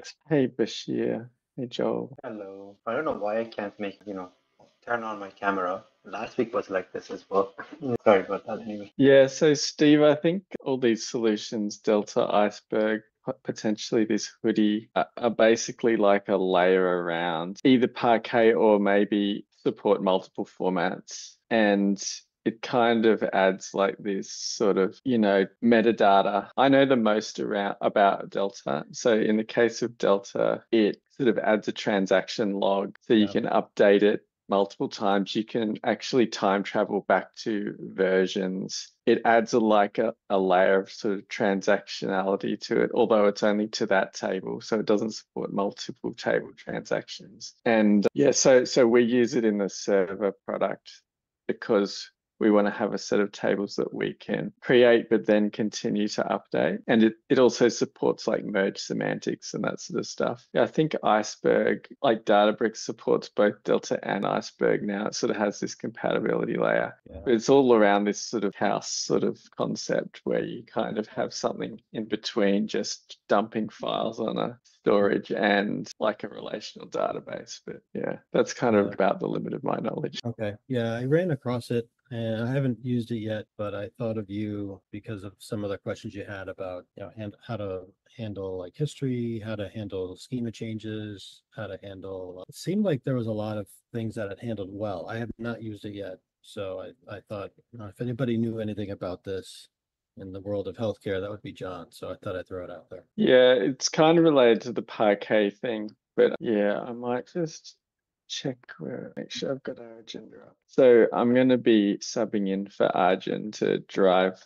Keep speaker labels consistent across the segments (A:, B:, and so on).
A: Alex.
B: Hey Bashir. Hey Joel.
A: Hello. I don't know why I can't turn on my camera. Last week was like this as well. Sorry about that anyway.
B: Yeah, so Steve, I think all these solutions, Delta, Iceberg, potentially this hoodie, are basically like a layer around either Parquet or maybe support multiple formats. And it kind of adds like this sort of, metadata. I know the most around about Delta. So in the case of Delta, it sort of adds a transaction log so you can update it multiple times. You can actually time travel back to versions. It adds a layer of sort of transactionality to it, although it's only to that table, so it doesn't support multiple table transactions. And yeah, so we use it in the server product because we want to have a set of tables that we can create, but then continue to update. And it also supports like merge semantics and that sort of stuff. Yeah, I think Iceberg, like Databricks, supports both Delta and Iceberg now. It sort of has this compatibility layer.
C: Yeah.
B: But it's all around this sort of house sort of concept where you kind of have something in between just dumping files on a storage and like a relational database. But yeah, that's kind of about the limit of my knowledge.
C: Okay. Yeah, I ran across it and I haven't used it yet, but I thought of you because of some of the questions you had about, how to handle like history, how to handle schema changes, how to handle, it seemed like there was a lot of things that it handled well. I have not used it yet. So I thought if anybody knew anything about this in the world of healthcare, that would be John. So I thought I'd throw it out there.
B: Yeah, it's kind of related to the Parquet thing, but yeah, I might just check make sure I've got our agenda up. So I'm going to be subbing in for Arjun to drive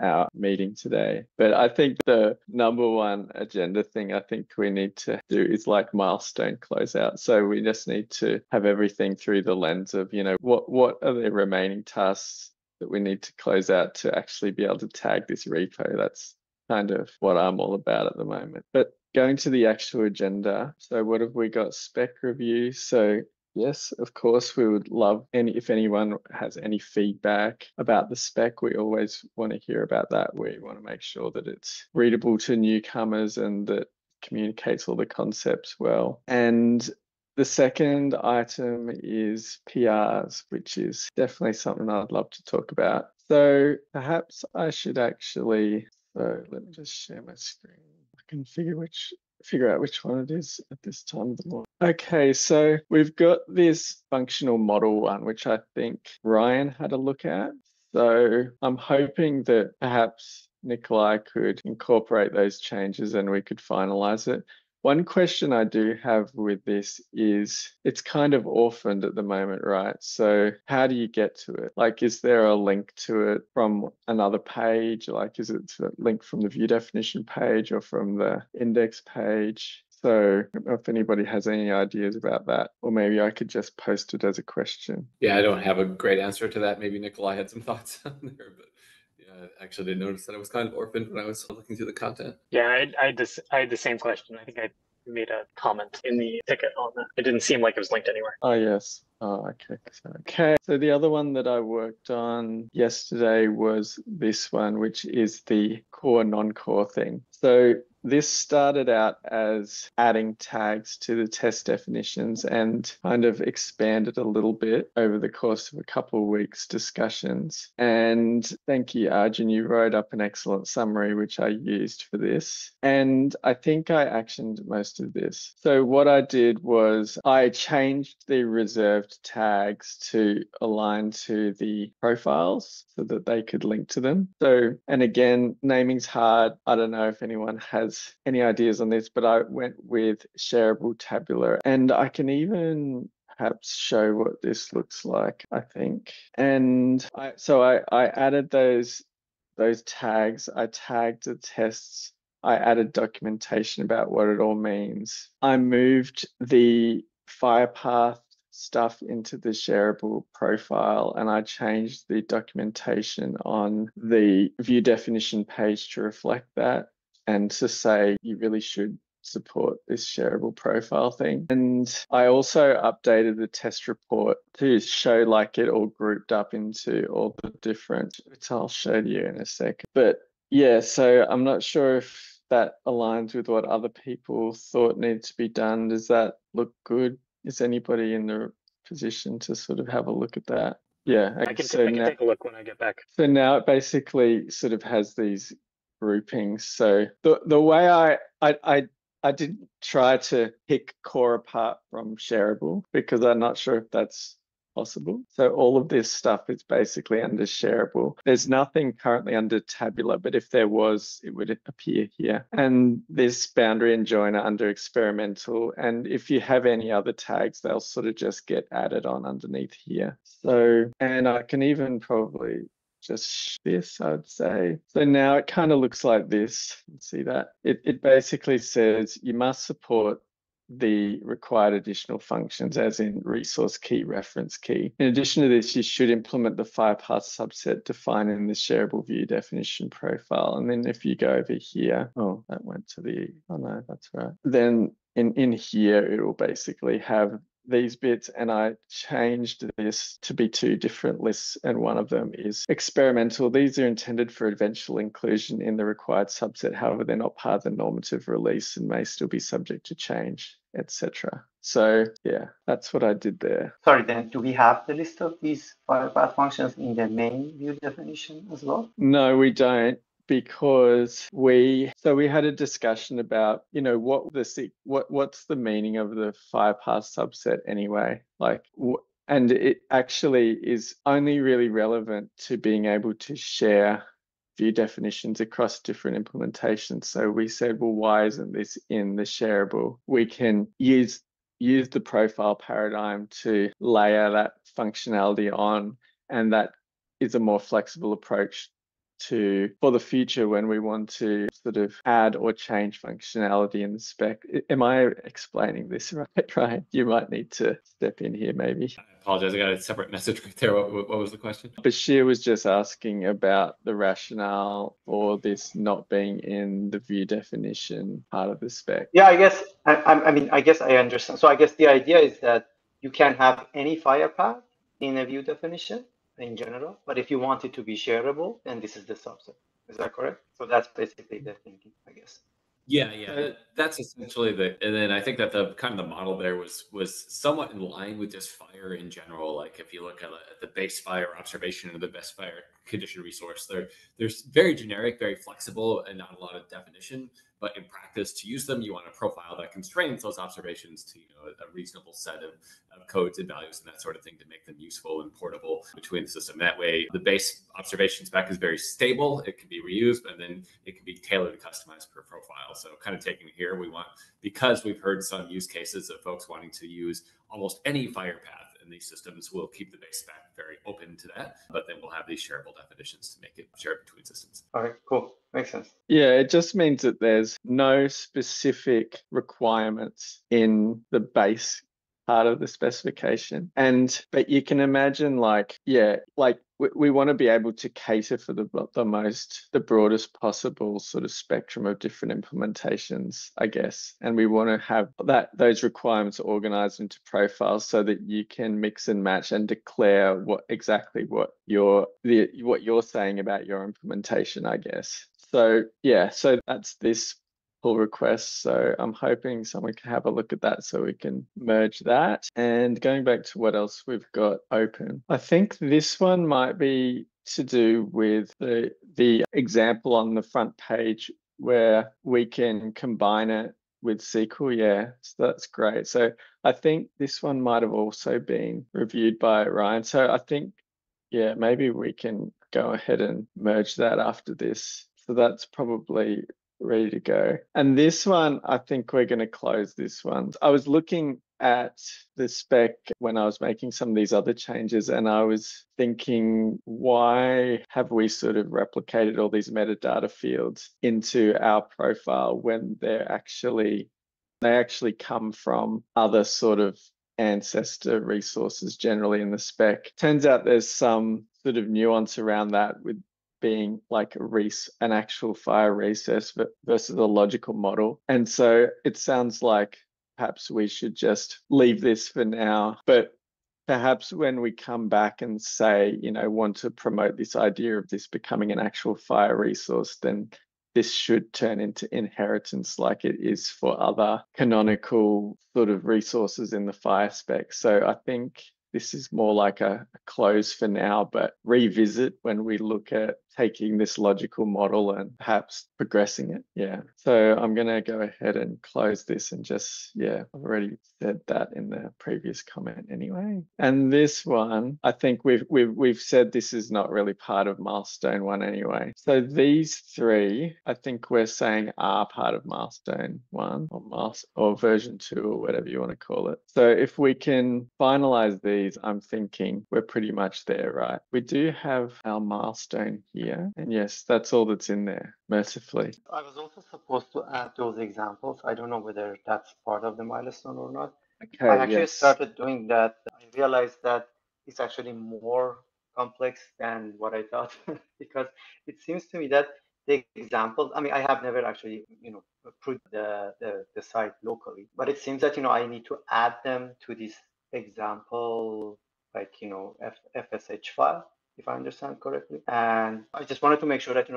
B: our meeting today. But I think the number one agenda thing I think we need to do is like milestone closeout. So we just need to have everything through the lens of, what are the remaining tasks that we need to close out to actually be able to tag this repo. That's kind of what I'm all about at the moment. But going to the actual agenda, so what have we got? Spec review. So yes, of course, we would love if anyone has any feedback about the spec, we always want to hear about that. We want to make sure that it's readable to newcomers and that communicates all the concepts well. And the second item is PRs, which is definitely something I'd love to talk about. So perhaps I should actually, so let me just share my screen. I can figure out which one it is at this time of the morning. Okay, so we've got this functional model one, which I think Ryan had a look at. So I'm hoping that perhaps Nikolai could incorporate those changes and we could finalize it. One question I do have with this is it's kind of orphaned at the moment, right? So how do you get to it? Like, is there a link to it from another page? Like, is it a link from the view definition page or from the index page? So I don't know if anybody has any ideas about that, or maybe I could just post it as a question.
D: Yeah, I don't have a great answer to that. Maybe Nikolai had some thoughts on there, but I actually didn't notice that it was kind of orphaned when I was looking through the content.
A: Yeah, I had the same question. I think I made a comment in the ticket on that. It didn't seem like it was linked anywhere.
B: Oh, yes. Oh, okay. Okay. So the other one that I worked on yesterday was this one, which is the core non-core thing. So this started out as adding tags to the test definitions and kind of expanded a little bit over the course of a couple of weeks discussions. And thank you, Arjun, you wrote up an excellent summary, which I used for this. And I think I actioned most of this. So what I did was I changed the reserved tags to align to the profiles so that they could link to them. So, and again, naming's hard. I don't know if anyone has any ideas on this, but I went with shareable tabular, and I can even perhaps show what this looks like, I think. And I added those tags. I tagged the tests. I added documentation about what it all means. I moved the FHIR path stuff into the shareable profile, and I changed the documentation on the view definition page to reflect that and to say you really should support this shareable profile thing. And I also updated the test report to show like it all grouped up into all the different, which I'll show you in a second. But yeah, so I'm not sure if that aligns with what other people thought needed to be done. Does that look good? Is anybody in the position to sort of have a look at that? Yeah.
C: I
B: Okay,
C: can,
B: so
C: I can
B: now,
C: take a look when I get back.
B: so now it basically sort of has these groupings. So the way I didn't try to pick core apart from shareable because I'm not sure if that's possible. So all of this stuff is basically under shareable. There's nothing currently under tabular, but if there was, it would appear here. And this boundary and joiner under experimental. And if you have any other tags, they'll sort of just get added on underneath here. So, and I can even probably just this, I'd say. So now it kind of looks like this. See that? It basically says you must support the required additional functions, as in resource key, reference key. In addition to this, you should implement the FHIR subset defined in the shareable view definition profile. And then if you go over here, oh, that went to the, oh no, that's right. Then in here, it will basically have these bits, and I changed this to be two different lists, and one of them is experimental. These are intended for eventual inclusion in the required subset. However, they're not part of the normative release and may still be subject to change, etc. So yeah, that's what I did there.
A: Sorry, then do we have the list of these file path functions in the main view definition as well?
B: No, we don't, because we had a discussion about, you know, what's the meaning of the FHIR subset anyway, like, and it actually is only really relevant to being able to share view definitions across different implementations. So we said, well, why isn't this in the shareable? We can use the profile paradigm to layer that functionality on, and that is a more flexible approach for the future when we want to sort of add or change functionality in the spec. Am I explaining this right? Right. You might need to step in here maybe.
D: I apologize. I got a separate message right there. What was the question?
B: Bashir was just asking about the rationale for this not being in the view definition part of the spec.
A: Yeah, I guess, I mean, I guess I understand. So I guess the idea is that you can have any FHIR path in a view definition in general, but if you want it to be shareable, then this is the subset. Is that correct? So that's basically the thinking, I guess.
D: Yeah, that's essentially and then I think that the kind of the model there was somewhat in line with just FHIR in general. Like if you look at the base FHIR observation and the best FHIR condition resource, there's very generic, very flexible, and not a lot of definition. But in practice, to use them, you want a profile that constrains those observations to a reasonable set of codes and values and that sort of thing to make them useful and portable between the system. That way, the base observation spec is very stable. It can be reused, and then it can be tailored and customized per profile. So kind of taking here, because we've heard some use cases of folks wanting to use almost any FHIR path in these systems, we'll keep the base spec very open to that, but then we'll have these shareable definitions to make it shared between systems.
A: All right, cool. Makes sense.
B: Yeah, it just means that there's no specific requirements in the base part of the specification. But you can imagine we want to be able to cater for the broadest possible sort of spectrum of different implementations, I guess. And we want to have those requirements organized into profiles so that you can mix and match and declare what you're saying about your implementation, I guess. So yeah, so that's this pull request. So I'm hoping someone can have a look at that so we can merge that. And going back to what else we've got open, I think this one might be to do with the example on the front page where we can combine it with SQL. Yeah, so that's great. So I think this one might have also been reviewed by Ryan. So I think, yeah, maybe we can go ahead and merge that after this. So that's probably ready to go. And this one, I think we're going to close this one. I was looking at the spec when I was making some of these other changes, and I was thinking, why have we sort of replicated all these metadata fields into our profile when they actually come from other sort of ancestor resources generally in the spec? Turns out there's some sort of nuance around that with being like an actual FHIR recess versus a logical model. And so it sounds like perhaps we should just leave this for now, but perhaps when we come back and say, want to promote this idea of this becoming an actual FHIR resource, then this should turn into inheritance like it is for other canonical sort of resources in the FHIR spec. So I think this is more like a close for now, but revisit when we look at taking this logical model and perhaps progressing it. Yeah. So I'm going to go ahead and close this and just, yeah, I've already said that in the previous comment anyway. And this one, I think we've said this is not really part of milestone 1 anyway. So these 3, I think we're saying are part of milestone 1 or version 2 or whatever you want to call it. So if we can finalize these, I'm thinking we're pretty much there, right? We do have our milestone here. And yes, that's all that's in there, mercifully.
A: I was also supposed to add those examples. I don't know whether that's part of the milestone or not. I
B: Okay,
A: actually
B: yes.
A: started doing that. I realized that it's actually more complex than what I thought because it seems to me that the examples, I mean, I have never actually, put the site locally, but it seems that, I need to add them to this example, like, FSH file, if I understand correctly. And I just wanted to make sure that,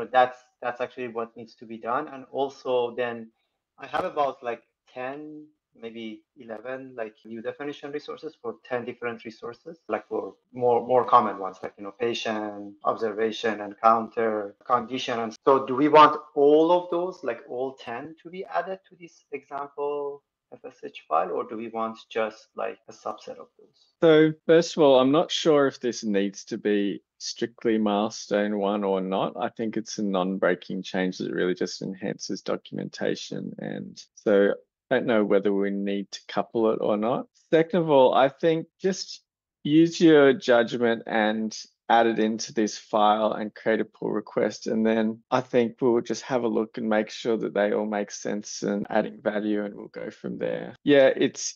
A: that's actually what needs to be done. And also then I have about like 10, maybe 11 like view definition resources for 10 different resources, like for more common ones, like patient, observation, encounter, condition. And so do we want all of those, like all 10, to be added to this example FSH file, or do we want just like a subset of those?
B: So first of all, I'm not sure if this needs to be strictly milestone 1 or not. I think it's a non-breaking change that really just enhances documentation. And so I don't know whether we need to couple it or not. Second of all, I think just use your judgment and add it into this file and create a pull request. And then I think we'll just have a look and make sure that they all make sense and adding value, and we'll go from there. Yeah,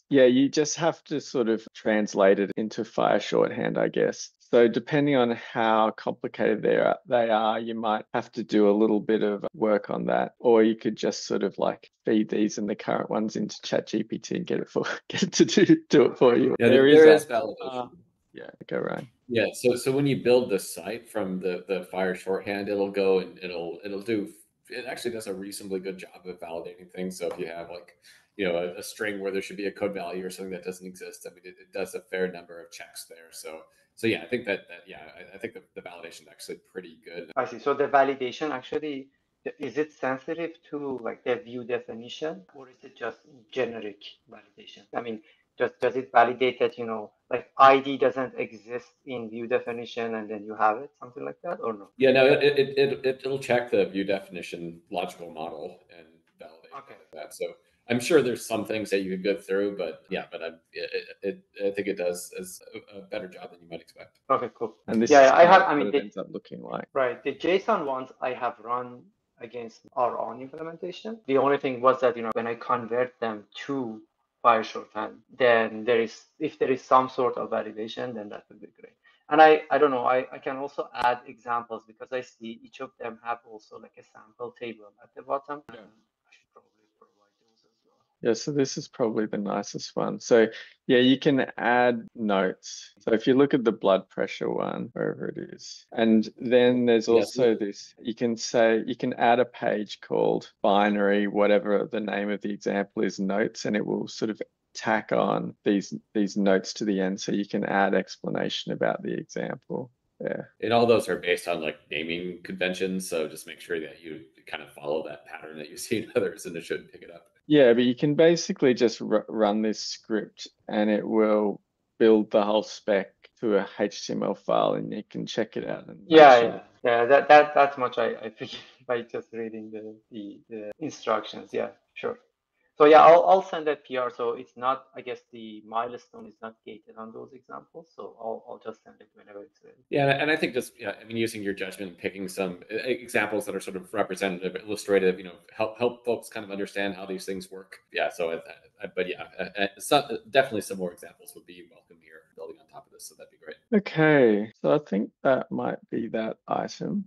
B: you just have to sort of translate it into FHIR shorthand, I guess. So depending on how complicated they are, you might have to do a little bit of work on that, or you could just sort of like feed these and the current ones into ChatGPT and get it to do it for you.
D: Yeah, there is validation.
B: Yeah, go Ryan.
D: Yeah, so when you build the site from the FHIR shorthand, it'll go and it actually does a reasonably good job of validating things. So if you have like, a string where there should be a code value or something that doesn't exist, I mean, it does a fair number of checks there. So yeah, I think I think the validation is actually pretty good.
A: I see. So the validation actually, is it sensitive to like the view definition, or is it just generic validation? I mean, does it validate that, like ID doesn't exist in view definition and then you have it, something like that, or no?
D: Yeah, no, it'll check the view definition logical model and validate that. So I'm sure there's some things that you could go through, but yeah, but I think it does a better job than you might expect.
A: Okay, cool.
B: And this
A: Yeah,
B: is
A: I have. I mean,
B: what it ends up looking like.
A: Right. The JSON ones I have run against our own implementation. The only thing was that, when I convert them to FHIR shorthand, then if there is some sort of validation, then that would be great. And I don't know, I can also add examples because I see each of them have also like a sample table at the bottom.
B: Yeah.
A: I should probably provide those as well.
B: Yeah, so this is probably the nicest one. So yeah, you can add notes. So if you look at the blood pressure one, wherever it is, and then there's also this, you can add a page called binary, whatever the name of the example is, notes, and it will sort of tack on these notes to the end. So you can add explanation about the example. Yeah.
D: And all those are based on like naming conventions. So just make sure that you kind of follow that pattern that you see in others, and it should pick it up.
B: Yeah, but you can basically just run this script and it will build the whole spec to a HTML file, and you can check it out. And
A: yeah. That's much I figured by just reading the instructions. Yeah, sure. So yeah, I'll send that PR. So it's not, I guess the milestone is not gated on those examples. So I'll just send it whenever it's ready.
D: Yeah, and I think just using your judgment, picking some examples that are sort of representative, illustrative, help folks kind of understand how these things work. Yeah. So, definitely some more examples would be welcome here, building on top of this. So that'd be great.
B: Okay, so I think that might be that item.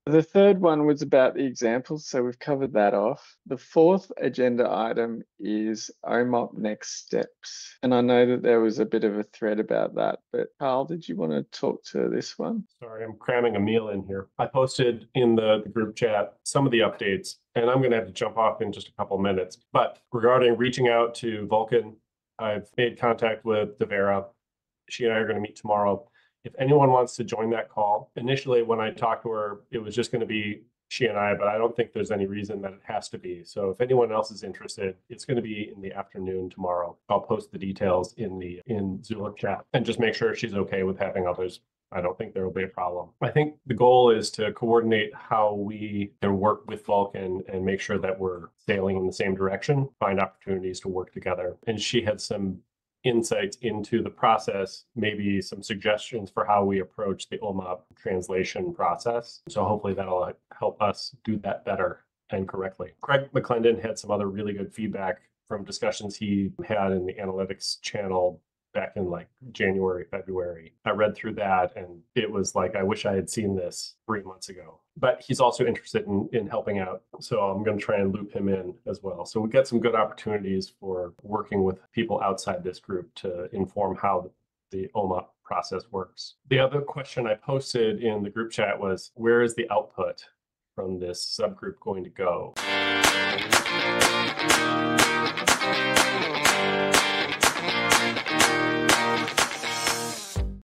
B: The third one was about the examples, so we've covered that off. The fourth agenda item is OMOP next steps. And I know that there was a bit of a thread about that, but Carl, did you want to talk to this one?
E: Sorry, I'm cramming a meal in here. I posted in the group chat some of the updates, and I'm going to have to jump off in just a couple minutes. But regarding reaching out to Vulcan, I've made contact with Devera. She and I are going to meet tomorrow. If anyone wants to join that call, initially when I talked to her, it was just going to be she and I, but I don't think there's any reason that it has to be. So if anyone else is interested, it's going to be in the afternoon tomorrow. I'll post the details in Zulip chat and just make sure she's okay with having others. I don't think there will be a problem. I think the goal is to coordinate how we can work with Vulcan and make sure that we're sailing in the same direction, find opportunities to work together. And she had some insights into the process, maybe some suggestions for how we approach the OMOP translation process. So hopefully that'll help us do that better and correctly. Craig McClendon had some other really good feedback from discussions he had in the analytics channel back in like January, February. I read through that and it was like, I wish I had seen this 3 months ago. But he's also interested in helping out. So I'm going to try and loop him in as well. So we get some good opportunities for working with people outside this group to inform how the OMOP process works. The other question I posted in the group chat was, where is the output from this subgroup going to go? And